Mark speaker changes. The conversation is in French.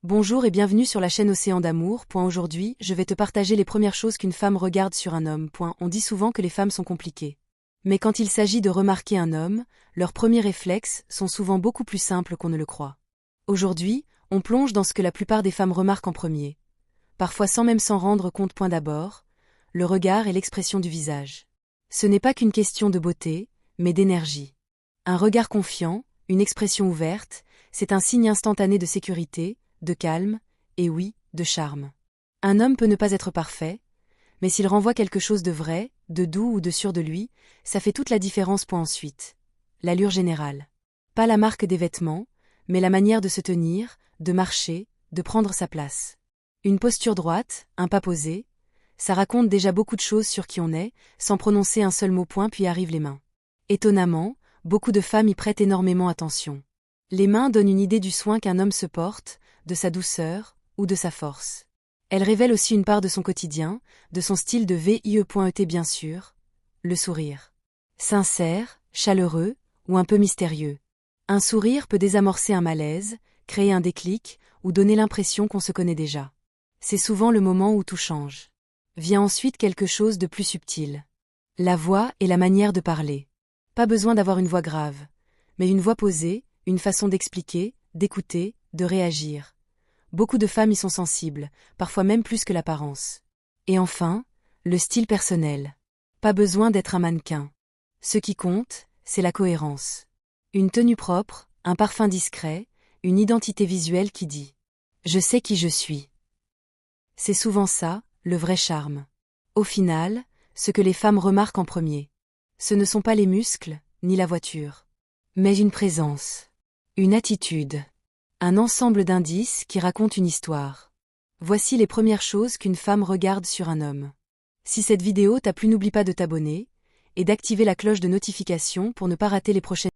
Speaker 1: Bonjour et bienvenue sur la chaîne Océan d'amour. Aujourd'hui, je vais te partager les premières choses qu'une femme regarde sur un homme. On dit souvent que les femmes sont compliquées. Mais quand il s'agit de remarquer un homme, leurs premiers réflexes sont souvent beaucoup plus simples qu'on ne le croit. Aujourd'hui, on plonge dans ce que la plupart des femmes remarquent en premier. Parfois sans même s'en rendre compte. D'abord, le regard et l'expression du visage. Ce n'est pas qu'une question de beauté, mais d'énergie. Un regard confiant, une expression ouverte, c'est un signe instantané de sécurité, de calme, et oui, de charme. Un homme peut ne pas être parfait, mais s'il renvoie quelque chose de vrai, de doux ou de sûr de lui, ça fait toute la différence. Ensuite, l'allure générale. Pas la marque des vêtements, mais la manière de se tenir, de marcher, de prendre sa place. Une posture droite, un pas posé, ça raconte déjà beaucoup de choses sur qui on est, sans prononcer un seul mot. Puis arrivent les mains. Étonnamment, beaucoup de femmes y prêtent énormément attention. Les mains donnent une idée du soin qu'un homme se porte, de sa douceur, ou de sa force. Elles révèlent aussi une part de son quotidien, de son style de vie. Bien sûr, le sourire. Sincère, chaleureux, ou un peu mystérieux. Un sourire peut désamorcer un malaise, créer un déclic, ou donner l'impression qu'on se connaît déjà. C'est souvent le moment où tout change. Vient ensuite quelque chose de plus subtil. La voix et la manière de parler. Pas besoin d'avoir une voix grave, mais une voix posée, une façon d'expliquer, d'écouter, de réagir. Beaucoup de femmes y sont sensibles, parfois même plus que l'apparence. Et enfin, le style personnel. Pas besoin d'être un mannequin. Ce qui compte, c'est la cohérence. Une tenue propre, un parfum discret, une identité visuelle qui dit « Je sais qui je suis ». C'est souvent ça, le vrai charme. Au final, ce que les femmes remarquent en premier. Ce ne sont pas les muscles, ni la voiture. Mais une présence. Une attitude. Un ensemble d'indices qui racontent une histoire. Voici les premières choses qu'une femme regarde sur un homme. Si cette vidéo t'a plu, n'oublie pas de t'abonner et d'activer la cloche de notification pour ne pas rater les prochaines